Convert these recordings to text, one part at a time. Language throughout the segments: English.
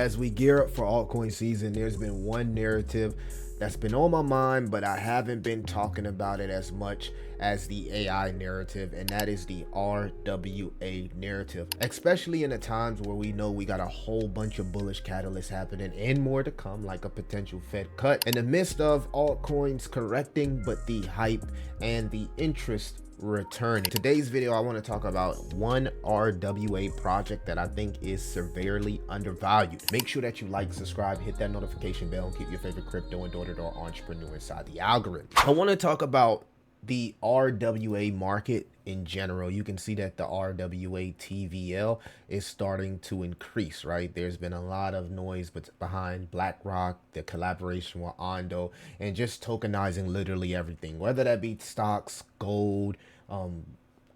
As we gear up for altcoin season, there's been one narrative that's been on my mind, but I haven't been talking about it as much as the AI narrative, and that is the RWA narrative. Especially in the times where we know we got a whole bunch of bullish catalysts happening and more to come, like a potential Fed cut. In the midst of altcoins correcting, but the hype and the interest returning. Today's video, I want to talk about one RWA project that I think is severely undervalued. Make sure that you like, subscribe, hit that notification bell, and keep your favorite crypto and door-to-door entrepreneur inside the algorithm. I want to talk about the RWA market in general. You can see that the RWA TVL is starting to increase, right? There's been a lot of noise behind BlackRock, the collaboration with ONDO, and just tokenizing literally everything, whether that be stocks, gold,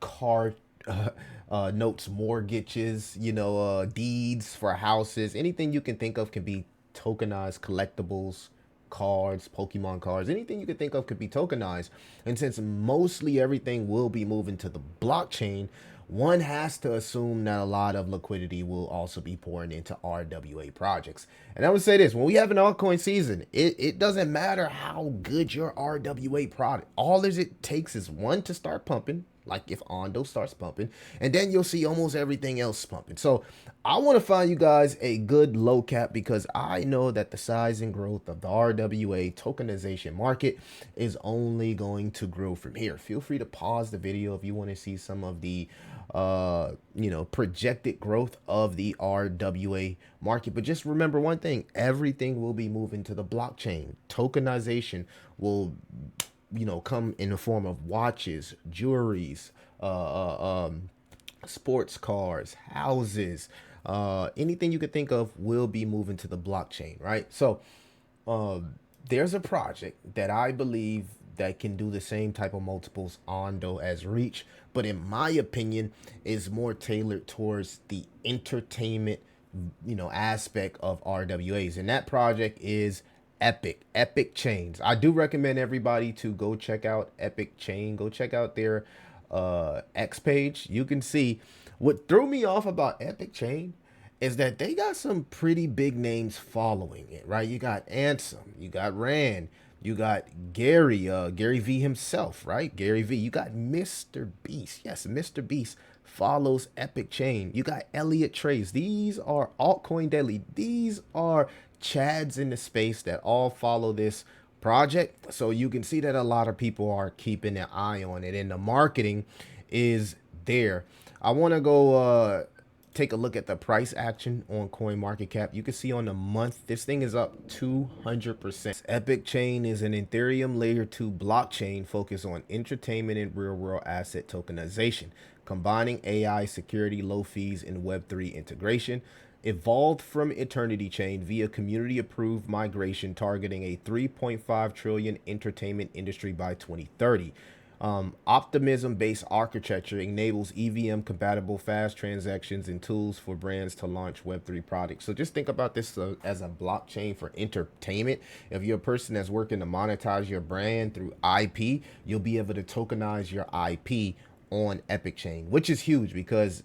car notes, mortgages, deeds for houses, anything you can think of can be tokenized. Collectibles, cards, Pokemon cards, anything you could think of could be tokenized. And since mostly everything will be moving to the blockchain, one has to assume that a lot of liquidity will also be pouring into RWA projects. And I would say this, when we have an altcoin season, it doesn't matter how good your RWA product, all it takes is one to start pumping, like if ONDO starts pumping, and then you'll see almost everything else pumping. So I want to find you guys a good low cap, because I know that the size and growth of the RWA tokenization market is only going to grow from here. Feel free to pause the video if you want to see some of the projected growth of the RWA market. But just remember one thing, everything will be moving to the blockchain. Tokenization will come in the form of watches, jewelries, sports cars, houses, anything you could think of will be moving to the blockchain, right? So there's a project that I believe that can do the same type of multiples ONDO as Reach, but in my opinion is more tailored towards the entertainment aspect of RWAs, and that project is Epic Chains. I do recommend everybody to go check out Epic Chain. Go check out their X page. You can see what threw me off about Epic Chain is that they got some pretty big names following it, right? You got Ansem, you got Rand, you got Gary V himself, right? Gary V. You got Mr. Beast. Yes, Mr. Beast follows Epic Chain. You got Elliot Trace. These are altcoin daily. These are chads in the space that all follow this project. So you can see that a lot of people are keeping an eye on it, and the marketing is there. I want to go take a look at the price action on CoinMarketCap. You can see on the month, this thing is up 200%. Epic Chain is an Ethereum layer 2 blockchain focused on entertainment and real world asset tokenization, combining AI security, low fees, and Web3 integration. Evolved from Eternity Chain via community approved migration, targeting a 3.5 trillion entertainment industry by 2030. Optimism-based architecture enables EVM compatible fast transactions and tools for brands to launch Web3 products. So just think about this as a blockchain for entertainment. If you're a person that's working to monetize your brand through IP, you'll be able to tokenize your IP on Epic Chain, which is huge because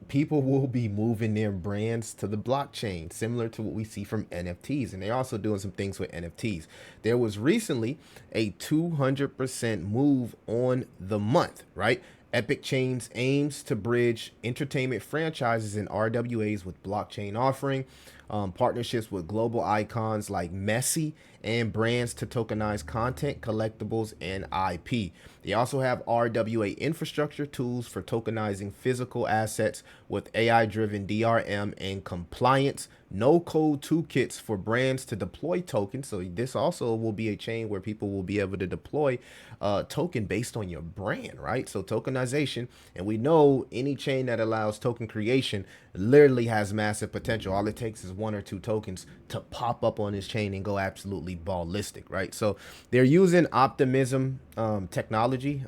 people will be moving their brands to the blockchain, similar to what we see from NFTs. And they're also doing some things with NFTs. There was recently a 200% move on the month, right? Epic Chains aims to bridge entertainment franchises and RWAs with blockchain offering, partnerships with global icons like Messi, and brands to tokenize content, collectibles, and IP. They also have RWA infrastructure tools for tokenizing physical assets with AI-driven DRM and compliance, no-code toolkits for brands to deploy tokens. So this also will be a chain where people will be able to deploy a token based on your brand, right? So tokenization, and we know any chain that allows token creation literally has massive potential. All it takes is one or two tokens to pop up on this chain and go absolutely ballistic, right? So they're using Optimism technology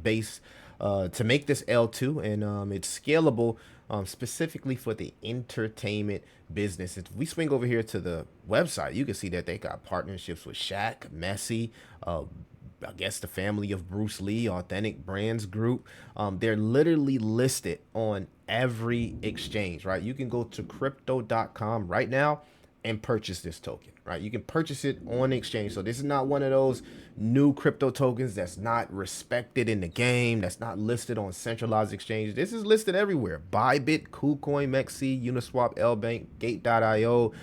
base to make this L2, and it's scalable specifically for the entertainment business. If we swing over here to the website, you can see that they got partnerships with Shaq, Messi, I guess the family of Bruce Lee, Authentic Brands Group. They're literally listed on every exchange, right? You can go to crypto.com right now and purchase this token, right? You can purchase it on the exchange. So this is not one of those new crypto tokens that's not respected in the game, that's not listed on centralized exchanges. This is listed everywhere. Bybit, KuCoin, Mexi, Uniswap, LBank, Gate.io,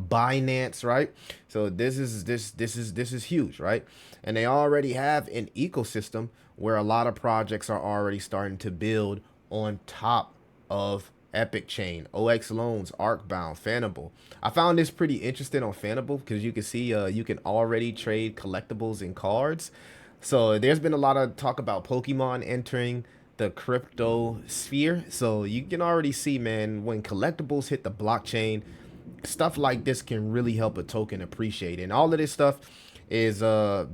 Binance, right? So this is huge, right? And they already have an ecosystem where a lot of projects are already starting to build on top of Epic Chain, OX Loans, Arkbound, Fanable. I found this pretty interesting on Fanable because you can see you can already trade collectibles and cards. So there's been a lot of talk about Pokemon entering the crypto sphere. So you can already see, man, when collectibles hit the blockchain, stuff like this can really help a token appreciate. And all of this stuff is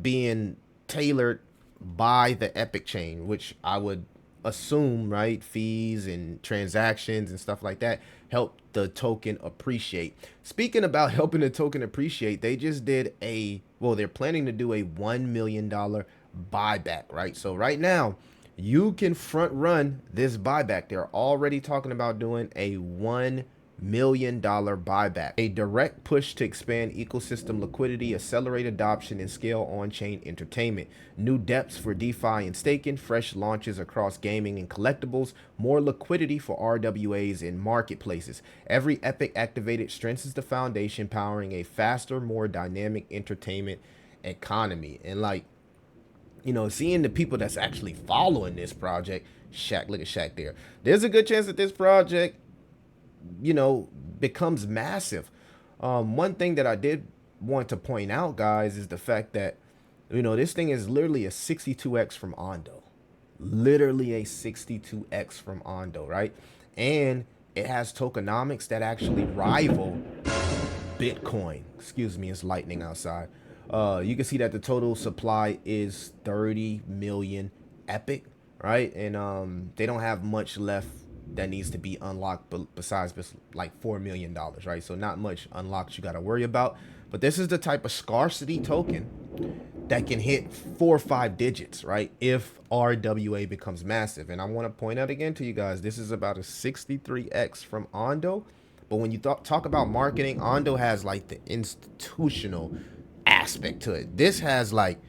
being tailored by the Epic Chain, which I would assume, right, fees and transactions and stuff like that help the token appreciate. Speaking about helping the token appreciate, they just did they're planning to do a $1 million buyback, right? So right now you can front run this buyback. They're already talking about doing a $1 million buyback, a direct push to expand ecosystem liquidity, accelerate adoption, and scale on-chain entertainment. New depths for DeFi and staking, fresh launches across gaming and collectibles, more liquidity for RWAs in marketplaces. Every Epic activated strengthens the foundation, powering a faster, more dynamic entertainment economy. And like, you know, seeing the people that's actually following this project, Shaq, look at Shaq there. There's a good chance that this project, you know, becomes massive. One thing that I did want to point out, guys, is the fact that, you know, this thing is literally a 62x from ONDO. Literally a 62x from ONDO, right? And it has tokenomics that actually rival Bitcoin. Excuse me, it's lightning outside. You can see that the total supply is 30 million Epic, right? And they don't have much left that needs to be unlocked besides like $4 million, right? So not much unlocked you got to worry about. But this is the type of scarcity token that can hit 4 or 5 digits, right? If RWA becomes massive. And I want to point out again to you guys, this is about a 63x from ONDO. But when you talk about marketing, ONDO has like the institutional aspect to it. This has like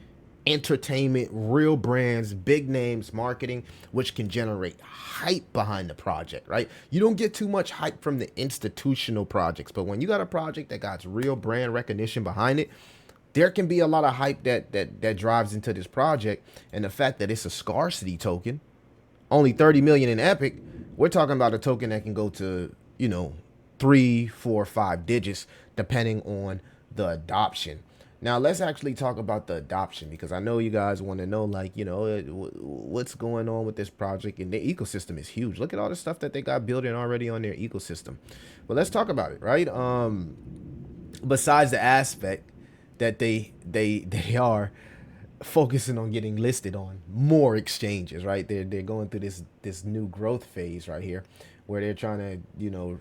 entertainment, real brands, big names, marketing, which can generate hype behind the project, right? You don't get too much hype from the institutional projects, but when you got a project that got real brand recognition behind it, there can be a lot of hype that drives into this project. And the fact that it's a scarcity token, only 30 million in Epic, we're talking about a token that can go to, you know, 3, 4, 5 digits depending on the adoption. Now, let's actually talk about the adoption, because I know you guys want to know, like, you know, what's going on with this project. And the ecosystem is huge. Look at all the stuff that they got building already on their ecosystem. But let's talk about it, right? Besides the aspect that they are focusing on getting listed on more exchanges, right? They're going through this new growth phase right here, where they're trying to, you know,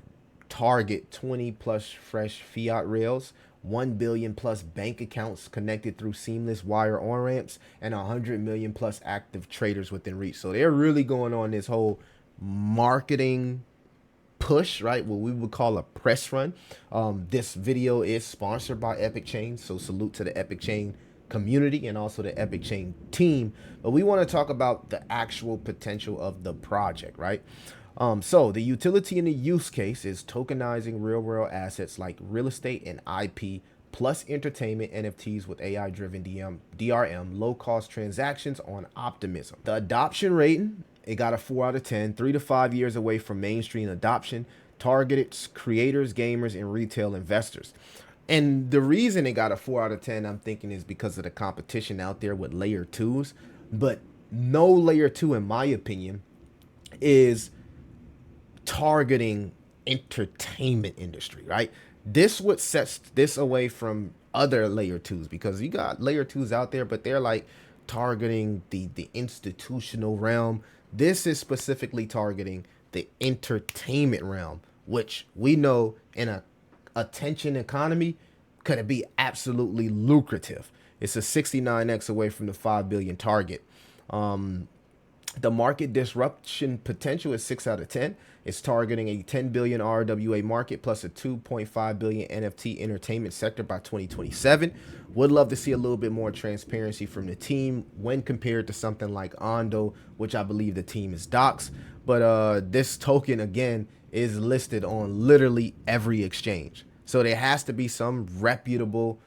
target 20 plus fresh fiat rails, 1 billion plus bank accounts connected through seamless wire on ramps, and 100 million plus active traders within reach. So they're really going on this whole marketing push, right? What we would call a press run. This video is sponsored by Epic Chain, so salute to the Epic Chain community and also the Epic Chain team. But we want to talk about the actual potential of the project, right? So the utility and the use case is tokenizing real world assets like real estate and IP, plus entertainment NFTs with AI driven DRM, low cost transactions on Optimism. The adoption rating, it got a 4 out of 10, 3 to 5 years away from mainstream adoption, targeted creators, gamers, and retail investors. And the reason it got a 4 out of 10, I'm thinking, is because of the competition out there with layer 2s. But no layer 2, in my opinion, is targeting entertainment industry, right? This what sets this away from other layer 2s, because you got layer 2s out there, but they're like targeting the institutional realm. This is specifically targeting the entertainment realm, which we know in a attention economy could be absolutely lucrative. It's a 69x away from the 5 billion target. The market disruption potential is 6 out of 10. It's targeting a 10 billion RWA market plus a 2.5 billion NFT entertainment sector by 2027. Would love to see a little bit more transparency from the team when compared to something like ONDO, which I believe the team is Docs. But this token, again, is listed on literally every exchange. So there has to be some reputable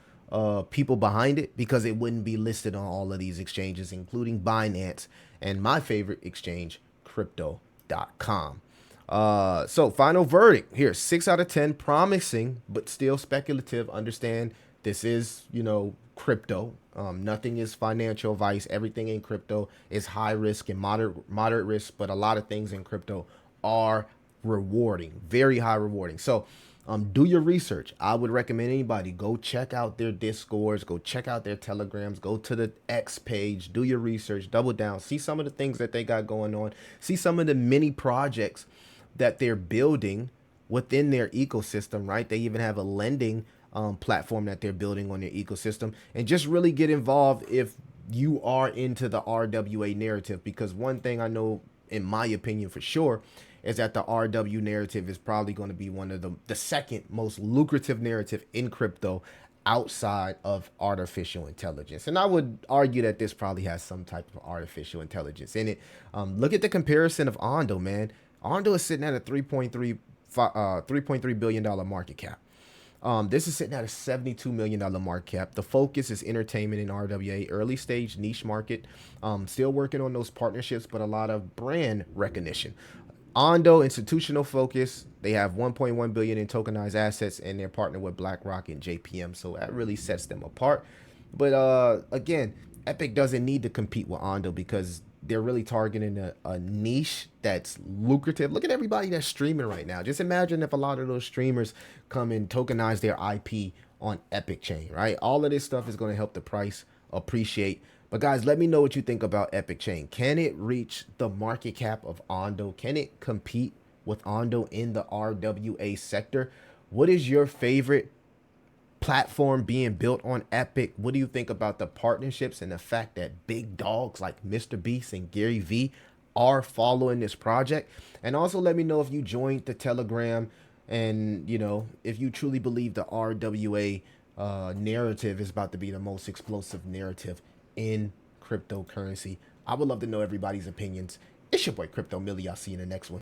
people behind it, because it wouldn't be listed on all of these exchanges, including Binance and my favorite exchange, crypto.com. So final verdict here, 6 out of 10, promising, but still speculative. Understand this is, crypto. Nothing is financial advice. Everything in crypto is high risk and moderate risk, but a lot of things in crypto are rewarding, very high rewarding. So do your research. I would recommend anybody go check out their Discords, go check out their Telegrams, go to the X page, do your research, double down, see some of the things that they got going on, see some of the mini projects that they're building within their ecosystem, right? They even have a lending platform that they're building on their ecosystem, and just really get involved if you are into the RWA narrative. Because one thing I know, in my opinion, for sure, is that the RW narrative is probably going to be one of the second most lucrative narrative in crypto outside of artificial intelligence. And I would argue that this probably has some type of artificial intelligence in it. Look at the comparison of ONDO, man. ONDO is sitting at a $3.3 billion market cap. This is sitting at a $72 million market cap. The focus is entertainment and RWA, early stage niche market. Still working on those partnerships, but a lot of brand recognition. ONDO, institutional focus. They have 1.1 billion in tokenized assets, and they're partnered with BlackRock and JPM. So that really sets them apart. But again, Epic doesn't need to compete with ONDO because they're really targeting a niche that's lucrative. Look at everybody that's streaming right now. Just imagine if a lot of those streamers come and tokenize their IP on Epic Chain, right? All of this stuff is going to help the price appreciate. But guys, let me know what you think about Epic Chain. Can it reach the market cap of ONDO? Can it compete with ONDO in the RWA sector? What is your favorite platform being built on Epic? What do you think about the partnerships and the fact that big dogs like Mr. Beast and Gary Vee are following this project? And also let me know if you joined the Telegram, and if you truly believe the RWA narrative is about to be the most explosive narrative in cryptocurrency. I would love to know everybody's opinions. It's your boy Crypto Millie. I'll see you in the next one.